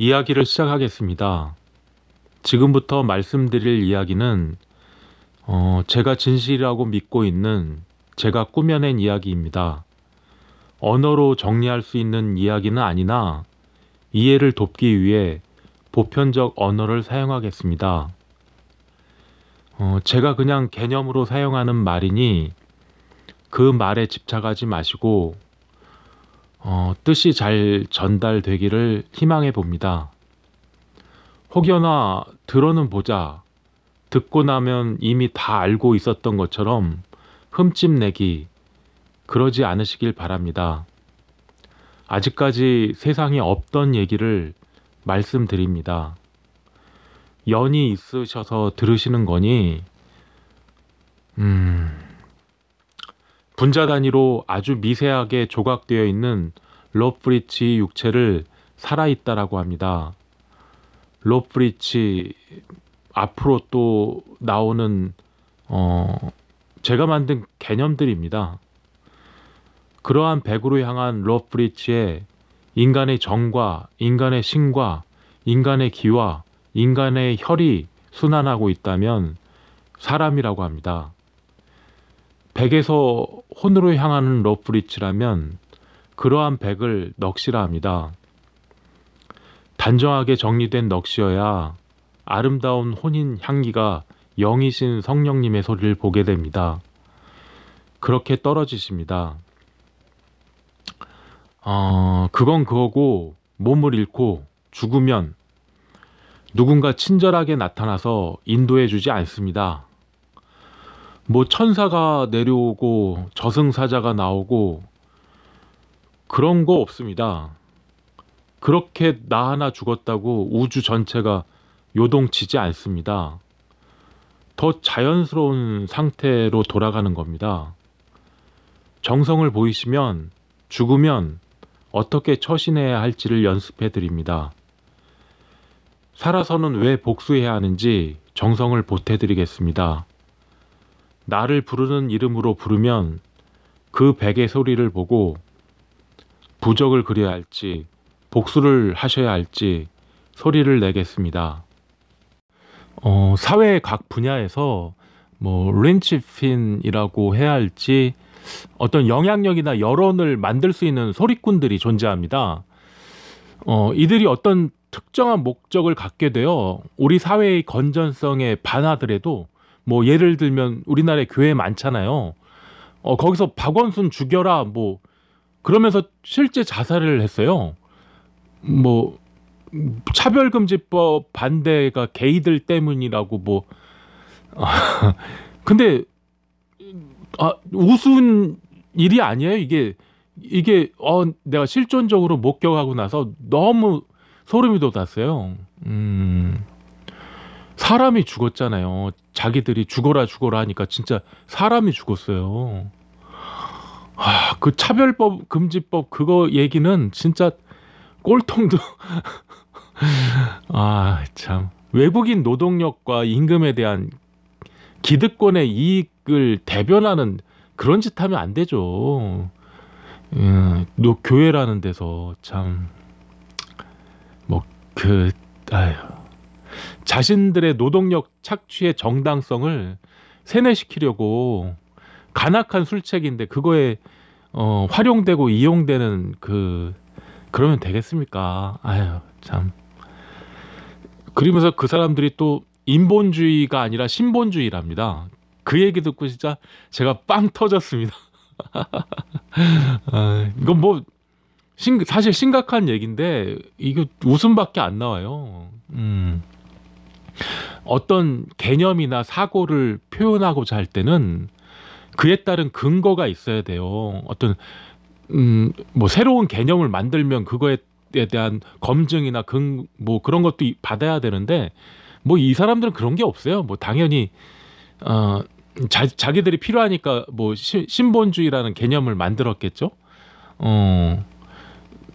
이야기를 시작하겠습니다. 지금부터 말씀드릴 이야기는 제가 진실이라고 믿고 있는 제가 꾸며낸 이야기입니다. 언어로 정리할 수 있는 이야기는 아니나 이해를 돕기 위해 보편적 언어를 사용하겠습니다. 제가 그냥 개념으로 사용하는 말이니 그 말에 집착하지 마시고 뜻이 잘 전달되기를 희망해 봅니다. 혹여나 들어는 보자, 듣고 나면 이미 다 알고 있었던 것처럼 흠집내기, 그러지 않으시길 바랍니다. 아직까지 세상에 없던 얘기를 말씀드립니다. 연이 있으셔서 들으시는 거니 분자 단위로 아주 미세하게 조각되어 있는 로프리치 육체를 살아있다라고 합니다. 로프리치 앞으로 또 나오는 제가 만든 개념들입니다. 그러한 백으로 향한 로프리치에 인간의 정과 인간의 신과 인간의 기와 인간의 혈이 순환하고 있다면 사람이라고 합니다. 백에서 혼으로 향하는 로프리치라면 그러한 백을 넋이라 합니다. 단정하게 정리된 넋이어야 아름다운 혼인 향기가 영이신 성령님의 소리를 보게 됩니다. 그렇게 떨어지십니다. 그건 그거고 몸을 잃고 죽으면 누군가 친절하게 나타나서 인도해 주지 않습니다. 뭐 천사가 내려오고 저승사자가 나오고 그런 거 없습니다. 그렇게 나 하나 죽었다고 우주 전체가 요동치지 않습니다. 더 자연스러운 상태로 돌아가는 겁니다. 정성을 보이시면 죽으면 어떻게 처신해야 할지를 연습해 드립니다. 살아서는 왜 복수해야 하는지 정성을 보태 드리겠습니다. 나를 부르는 이름으로 부르면 그 백의 소리를 보고 부적을 그려야 할지 복수를 하셔야 할지 소리를 내겠습니다. 사회의 각 분야에서 뭐 린치핀이라고 해야 할지 어떤 영향력이나 여론을 만들 수 있는 소리꾼들이 존재합니다. 이들이 어떤 특정한 목적을 갖게 되어 우리 사회의 건전성에 반하더라도 뭐 예를 들면 우리나라에 교회 많잖아요. 거기서 박원순 죽여라 뭐 그러면서 실제 자살을 했어요. 뭐 차별금지법 반대가 게이들 때문이라고 뭐 근데 우스운 일이 아니에요. 이게 내가 실존적으로 목격하고 나서 너무 소름이 돋았어요. 사람이 죽었잖아요. 자기들이 죽어라 하니까 진짜 사람이 죽었어요. 그 차별법 금지법 그거 얘기는 진짜 꼴통도 참 외국인 노동력과 임금에 대한 기득권의 이익을 대변하는 그런 짓 하면 안 되죠. 교회라는 데서 참 자신들의 노동력 착취의 정당성을 세뇌시키려고 간악한 술책인데 그거에 활용되고 이용되는 그러면 되겠습니까? 참. 그러면서 그 사람들이 또 인본주의가 아니라 신본주의랍니다. 그 얘기 듣고 진짜 제가 빵 터졌습니다. 이건 뭐 사실 심각한 얘기인데 이거 웃음밖에 안 나와요. 어떤 개념이나 사고를 표현하고자 할 때는 그에 따른 근거가 있어야 돼요. 어떤 뭐 새로운 개념을 만들면 그거에 대한 검증이나 뭐 그런 것도 받아야 되는데 뭐 이 사람들은 그런 게 없어요. 뭐 당연히 자기들이 필요하니까 뭐 신본주의라는 개념을 만들었겠죠.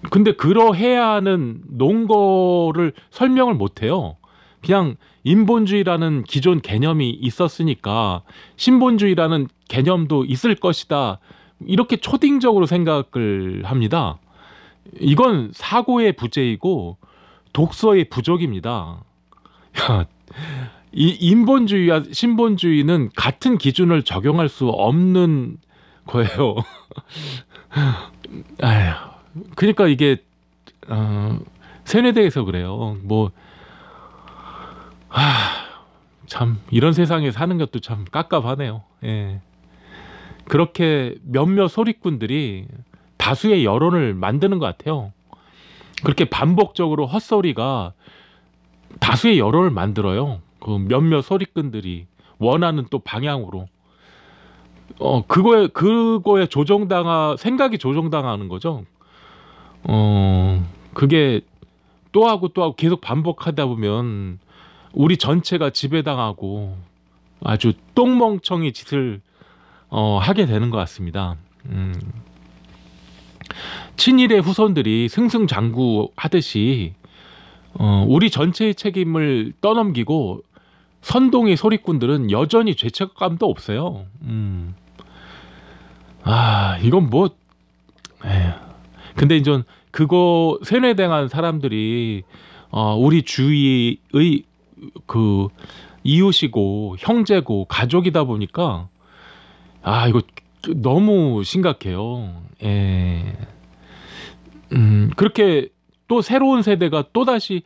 근데 그러해야 하는 논거를 설명을 못 해요. 그냥 인본주의라는 기존 개념이 있었으니까 신본주의라는 개념도 있을 것이다. 이렇게 초딩적으로 생각을 합니다. 이건 사고의 부재이고 독서의 부족입니다. 야, 이 인본주의와 신본주의는 같은 기준을 적용할 수 없는 거예요. 아휴, 그러니까 이게 세뇌돼서 그래요. 뭐 참 이런 세상에 사는 것도 참 깝깝하네요. 예. 그렇게 몇몇 소리꾼들이 다수의 여론을 만드는 것 같아요. 그렇게 반복적으로 헛소리가 다수의 여론을 만들어요. 그 몇몇 소리꾼들이 원하는 또 방향으로. 그거에 생각이 조종당하는 거죠. 그게 또 하고 또 하고 계속 반복하다 보면 우리 전체가 지배당하고 아주 똥멍청이 짓을 하게 되는 것 같습니다. 친일의 후손들이 승승장구하듯이 우리 전체의 책임을 떠넘기고 선동의 소리꾼들은 여전히 죄책감도 없어요. 이건 뭐, 에휴. 근데 이제 그거 세뇌당한 사람들이 우리 주위의 그 이웃이고 형제고 가족이다 보니까 이거 너무 심각해요. 예. 그렇게 또 새로운 세대가 또다시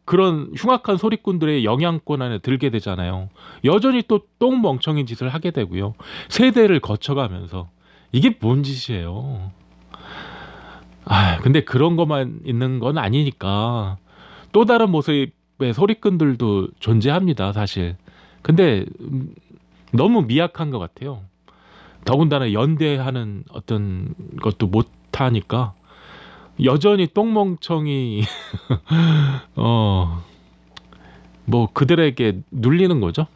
그런 흉악한 소리꾼들의 영향권 안에 들게 되잖아요. 여전히 또 똥멍청인 짓을 하게 되고요. 세대를 거쳐가면서 이게 뭔 짓이에요. 근데 그런 것만 있는 건 아니니까 또 다른 모습의 소리꾼들도 존재합니다, 사실. 근데 너무 미약한 것 같아요. 더군다나 연대하는 어떤 것도 못하니까 여전히 똥멍청이 뭐 그들에게 눌리는 거죠.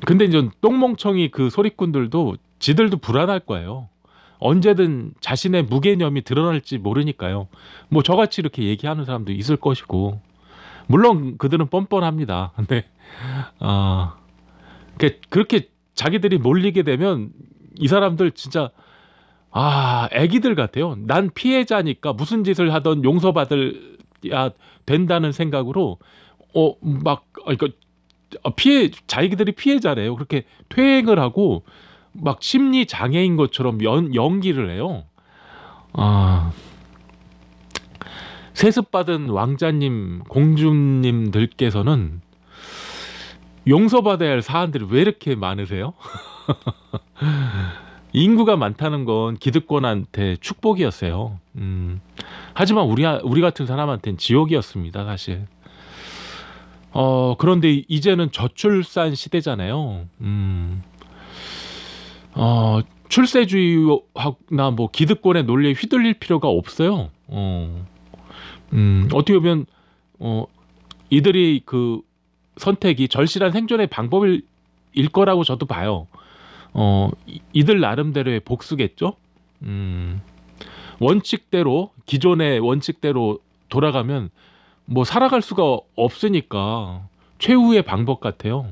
근데 이제 똥멍청이 그 소리꾼들도 지들도 불안할 거예요. 언제든 자신의 무개념이 드러날지 모르니까요. 뭐 저같이 이렇게 얘기하는 사람도 있을 것이고, 물론 그들은 뻔뻔합니다. 근데 그렇게 자기들이 몰리게 되면 이 사람들 진짜 애기들 같아요. 난 피해자니까 무슨 짓을 하던 용서받을야 된다는 생각으로 자기들이 피해자래요. 그렇게 퇴행을 하고 막 심리 장애인 것처럼 연기를 해요. 세습받은 왕자님, 공주님들께서는 용서받아야 할 사안들이 왜 이렇게 많으세요? 인구가 많다는 건 기득권한테 축복이었어요. 하지만 우리 같은 사람한테는 지옥이었습니다, 사실. 그런데 이제는 저출산 시대잖아요. 출세주의나 뭐 기득권의 논리에 휘둘릴 필요가 없어요. 어떻게 보면 이들이 그 선택이 절실한 생존의 방법일 거라고 저도 봐요. 이들 나름대로의 복수겠죠. 기존의 원칙대로 돌아가면 뭐 살아갈 수가 없으니까 최후의 방법 같아요.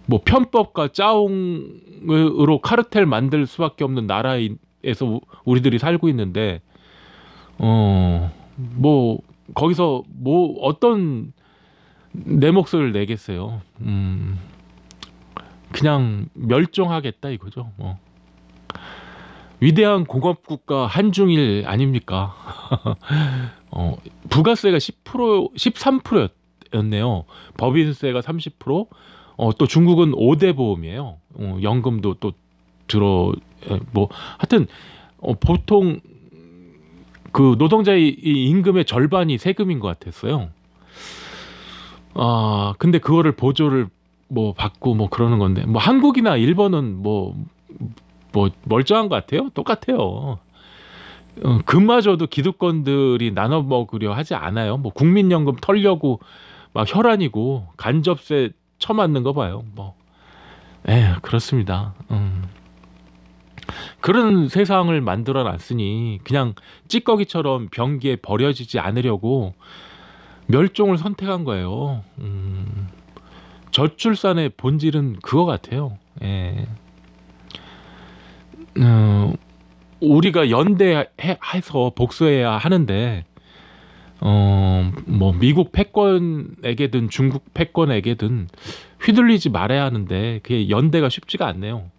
뭐 편법과 짜옹으로 카르텔 만들 수밖에 없는 나라에서 우리들이 살고 있는데 뭐 거기서 뭐 어떤 내 몫을 내겠어요. 그냥 멸종하겠다 이거죠. 위대한 공업국가 한중일 아닙니까? 부가세가 10%, 13%였네요. 법인세가 30%. 또 중국은 5대 보험이에요. 연금도 또 뭐 하여튼 보통 그 노동자의 이 임금의 절반이 세금인 것 같았어요. 근데 그거를 보조를 뭐 받고 뭐 그러는 건데, 뭐 한국이나 일본은 뭐 멀쩡한 것 같아요. 똑같아요. 그마저도 기득권들이 나눠 먹으려 하지 않아요. 뭐 국민연금 털려고 막 혈안이고 간접세 쳐맞는 거 봐요. 그렇습니다. 그런 세상을 만들어 놨으니 그냥 찌꺼기처럼 변기에 버려지지 않으려고 멸종을 선택한 거예요. 저출산의 본질은 그거 같아요. 우리가 연대해서 복수해야 하는데 뭐 미국 패권에게든 중국 패권에게든 휘둘리지 말아야 하는데 그게 연대가 쉽지가 않네요.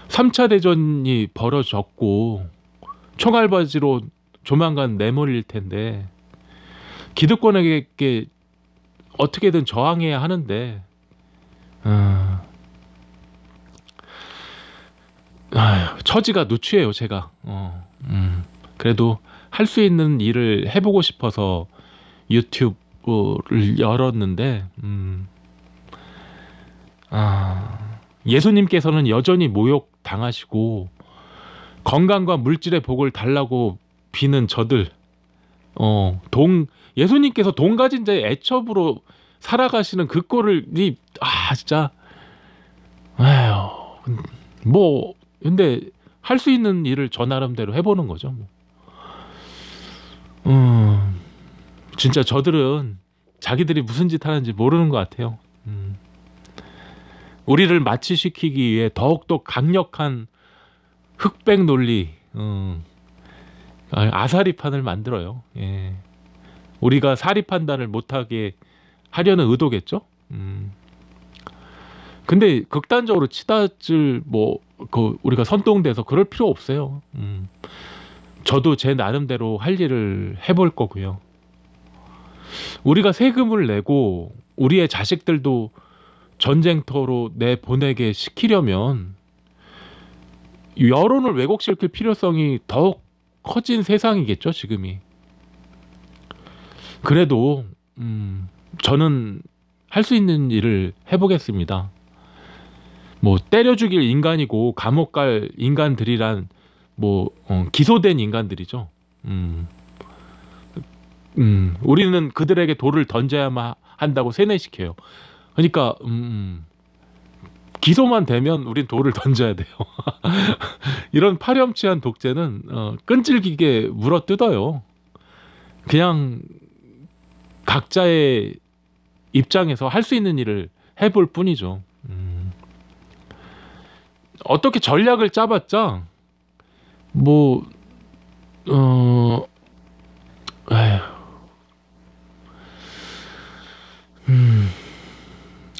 3차 대전이 벌어졌고 총알바지로 조만간 내몰릴 텐데 기득권에게 어떻게든 저항해야 하는데 처지가 누추해요 제가. 그래도 할 수 있는 일을 해보고 싶어서 유튜브를 열었는데 예수님께서는 여전히 모욕 당하시고 건강과 물질의 복을 달라고 비는 저들 예수님께서 돈 가진 자의 애첩으로 살아가시는 그 꼴을 진짜 뭐 근데 할 수 있는 일을 저 나름대로 해보는 거죠. 진짜 저들은 자기들이 무슨 짓 하는지 모르는 것 같아요. 우리를 마취시키기 위해 더욱더 강력한 흑백 논리, 아사리판을 만들어요. 예. 우리가 사리 판단을 못하게 하려는 의도겠죠. 근데 극단적으로 치닫을 우리가 선동돼서 그럴 필요 없어요. 저도 제 나름대로 할 일을 해볼 거고요. 우리가 세금을 내고 우리의 자식들도 전쟁터로 내보내게 시키려면 여론을 왜곡시킬 필요성이 더욱 커진 세상이겠죠, 지금이. 그래도 저는 할 수 있는 일을 해보겠습니다. 뭐 때려 죽일 인간이고 감옥 갈 인간들이란 기소된 인간들이죠. 우리는 그들에게 돌을 던져야만 한다고 세뇌시켜요. 그러니까 기소만 되면 우린 돌을 던져야 돼요. 이런 파렴치한 독재는 끈질기게 물어뜯어요. 그냥 각자의 입장에서 할 수 있는 일을 해볼 뿐이죠. 어떻게 전략을 짜봤자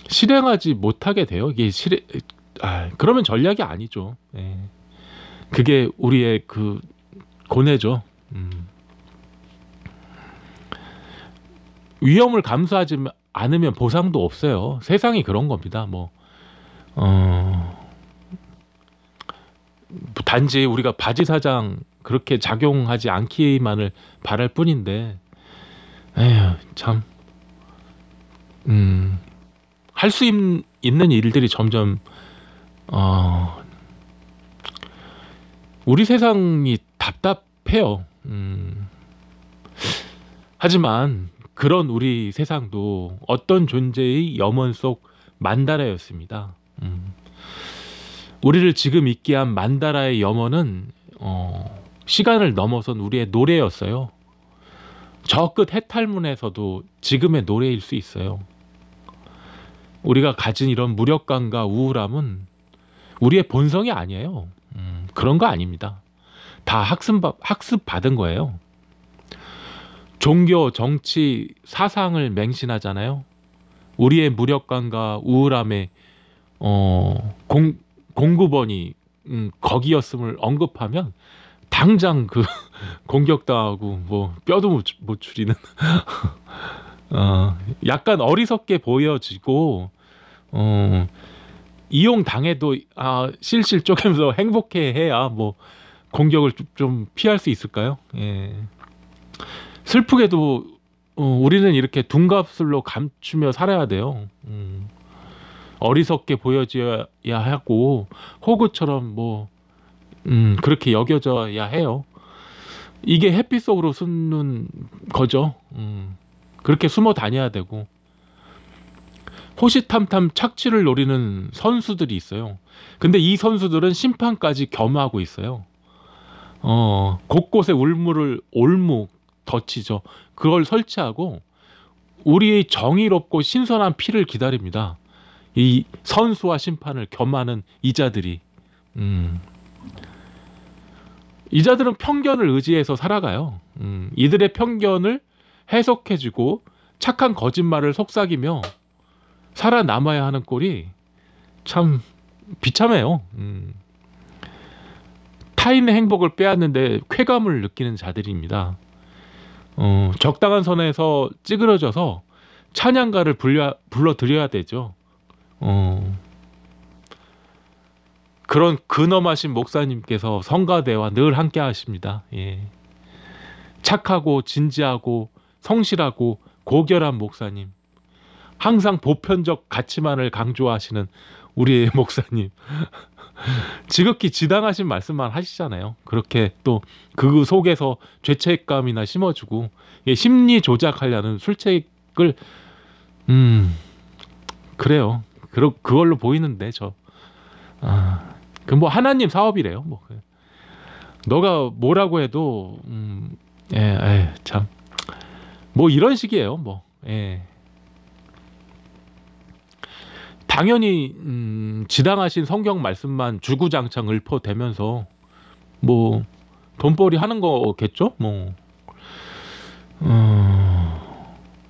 실행하지 못하게 돼요. 이게 그러면 전략이 아니죠. 예. 그게 우리의 그 고뇌죠. 위험을 감수하지 않으면 보상도 없어요. 세상이 그런 겁니다. 단지 우리가 바지 사장 그렇게 작용하지 않기만을 바랄 뿐인데, 참, 할 수 있는 일들이 점점, 우리 세상이 답답해요. 하지만 그런 우리 세상도 어떤 존재의 염원 속 만다라였습니다. 우리를 지금 있게 한 만다라의 염원은 시간을 넘어선 우리의 노래였어요. 저 끝 해탈문에서도 지금의 노래일 수 있어요. 우리가 가진 이런 무력감과 우울함은 우리의 본성이 아니에요. 그런 거 아닙니다. 다 학습 받은 거예요. 종교, 정치, 사상을 맹신하잖아요. 우리의 무력감과 우울함의 공급원이 거기였음을 언급하면 당장 그 공격당하고 뼈도 못 추리는 약간 어리석게 보여지고 이용당해도 실실 쪼개면서 행복해해야 공격을 좀 피할 수 있을까요? 예. 슬프게도 우리는 이렇게 둔갑술로 감추며 살아야 돼요. 어리석게 보여져야 하고 호구처럼 그렇게 여겨져야 해요. 이게 햇빛 속으로 숨는 거죠. 그렇게 숨어 다녀야 되고, 호시탐탐 착취를 노리는 선수들이 있어요. 근데 이 선수들은 심판까지 겸하고 있어요. 곳곳에 올무 덫이죠. 그걸 설치하고 우리의 정의롭고 신선한 피를 기다립니다. 이 선수와 심판을 겸하는 이자들이. 이 자들은 편견을 의지해서 살아가요. 이들의 편견을 해석해주고 착한 거짓말을 속삭이며 살아남아야 하는 꼴이 참 비참해요. 타인의 행복을 빼앗는데 쾌감을 느끼는 자들입니다. 적당한 선에서 찌그러져서 찬양가를 불러드려야 되죠. 그런 근엄하신 목사님께서 성가대와 늘 함께 하십니다. 예. 착하고 진지하고 성실하고 고결한 목사님, 항상 보편적 가치만을 강조하시는 우리의 목사님, 지극히 지당하신 말씀만 하시잖아요. 그렇게 또 그 속에서 죄책감이나 심어주고 심리 조작하려는 술책을 그래요. 그걸로 보이는데 그 뭐 하나님 사업이래요. 뭐 너가 뭐라고 해도 참 뭐 이런 식이에요. 뭐 당연히 지당하신 성경 말씀만 주구장창 읊어대면서 뭐 돈벌이 하는 거겠죠. 뭐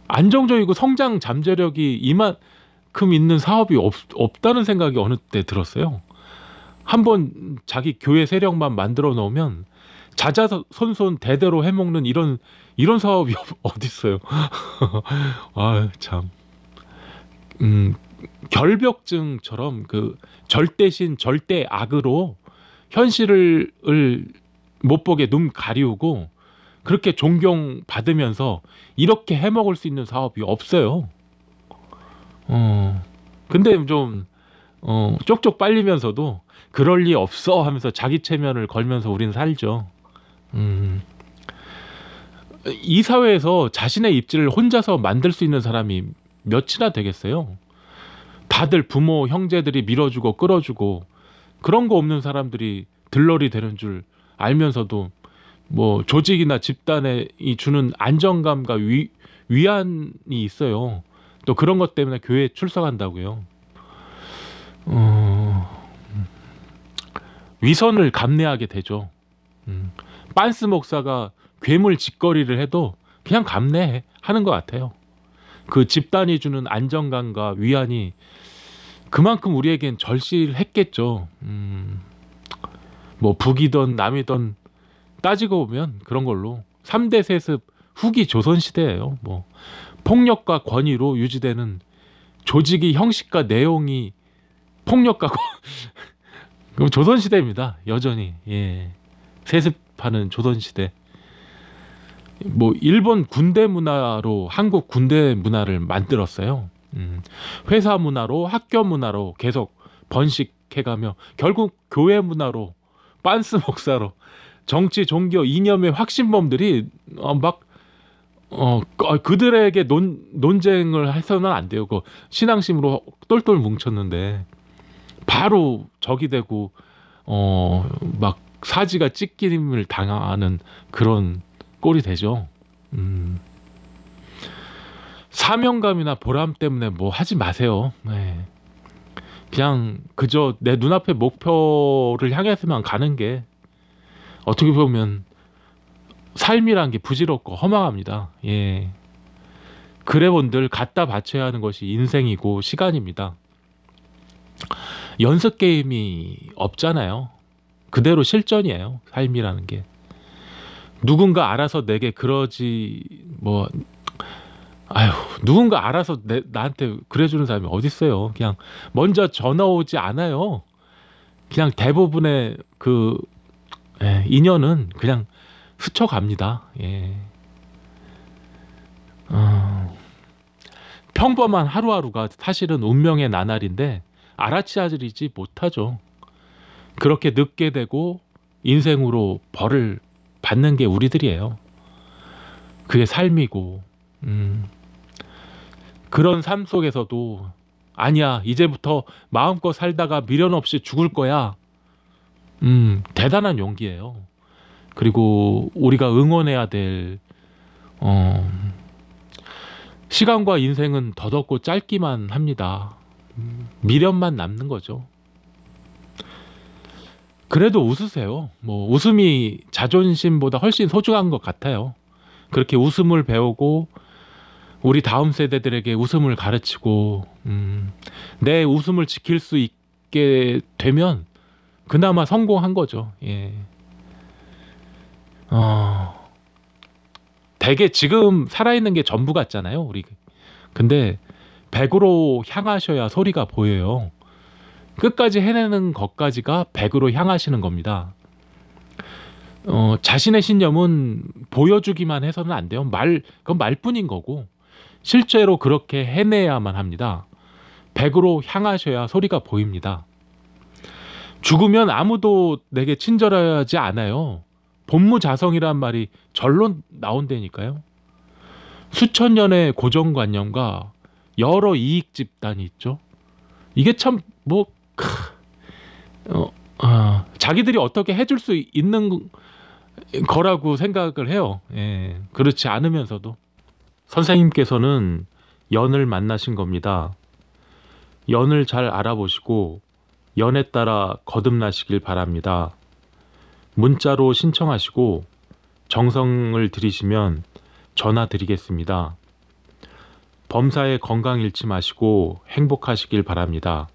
안정적이고 성장 잠재력이 이만큼 있는 사업이 없다는 생각이 어느 때 들었어요. 한번 자기 교회 세력만 만들어 놓으면 자자손손 대대로 해먹는 이런 사업이 어딨어요. 아 참. 결벽증처럼 그 절대신 절대악으로 현실을 못 보게 눈 가리우고 그렇게 존경받으면서 이렇게 해먹을 수 있는 사업이 없어요. 근데 좀 쪽쪽 빨리면서도 그럴 리 없어 하면서 자기 체면을 걸면서 우리는 살죠. 이 사회에서 자신의 입지를 혼자서 만들 수 있는 사람이 몇이나 되겠어요. 다들 부모 형제들이 밀어주고 끌어주고 그런 거 없는 사람들이 들러리 되는 줄 알면서도 뭐 조직이나 집단에 주는 안정감과 위안이 있어요. 또 그런 것 때문에 교회에 출석한다고요. 위선을 감내하게 되죠. 빤스 목사가 괴물 짓거리를 해도 그냥 감내하는 것 같아요. 그 집단이 주는 안정감과 위안이 그만큼 우리에겐 절실했겠죠. 뭐 북이던 남이던 따지고 보면 그런 걸로 3대 세습 후기 조선시대예요. 뭐 폭력과 권위로 유지되는 조직이 형식과 내용이 폭력과 그럼 조선시대입니다. 여전히 세습하는 조선시대. 뭐 일본 군대 문화로 한국 군대 문화를 만들었어요. 회사 문화로 학교 문화로 계속 번식해가며 결국 교회 문화로 빤스 목사로 정치 종교 이념의 확신범들이 그들에게 논쟁을 해서는 안 돼요. 그 신앙심으로 똘똘 뭉쳤는데 바로 적이 되고 막 사지가 찢김을 당하는 그런 꼴이 되죠. 사명감이나 보람 때문에 뭐 하지 마세요. 그냥 그저 내 눈앞의 목표를 향해서만 가는 게 어떻게 보면 삶이란 게 부질없고 허망합니다. 그래본들 갖다 바쳐야 하는 것이 인생이고 시간입니다. 연습 게임이 없잖아요. 그대로 실전이에요. 삶이라는 게. 누군가 알아서 내게 그러지 누군가 알아서 나한테 그래주는 사람이 어딨어요. 그냥 먼저 전화 오지 않아요. 그냥 대부분의 그 인연은 그냥 스쳐갑니다. 평범한 하루하루가 사실은 운명의 나날인데 알아차리지 못하죠. 그렇게 늦게 되고 인생으로 벌을 받는 게 우리들이에요. 그게 삶이고 그런 삶 속에서도 아니야 이제부터 마음껏 살다가 미련 없이 죽을 거야. 대단한 용기예요. 그리고 우리가 응원해야 될 시간과 인생은 더덥고 짧기만 합니다. 미련만 남는 거죠. 그래도 웃으세요. 뭐 웃음이 자존심보다 훨씬 소중한 것 같아요. 그렇게 웃음을 배우고 우리 다음 세대들에게 웃음을 가르치고 내 웃음을 지킬 수 있게 되면 그나마 성공한 거죠. 예. 되게 지금 살아있는 게 전부 같잖아요, 우리. 근데 100으로 향하셔야 소리가 보여요. 끝까지 해내는 것까지가 100으로 향하시는 겁니다. 자신의 신념은 보여주기만 해서는 안 돼요. 그건 말뿐인 거고 실제로 그렇게 해내야만 합니다. 100으로 향하셔야 소리가 보입니다. 죽으면 아무도 내게 친절하지 않아요. 본무자성이란 말이 절로 나온다니까요. 수천 년의 고정관념과 여러 이익 집단이 있죠. 이게 참 자기들이 어떻게 해줄 수 있는 거라고 생각을 해요. 예, 그렇지 않으면서도. 선생님께서는 연을 만나신 겁니다. 연을 잘 알아보시고 연에 따라 거듭나시길 바랍니다. 문자로 신청하시고 정성을 들이시면 전화 드리겠습니다. 범사에 건강 잃지 마시고 행복하시길 바랍니다.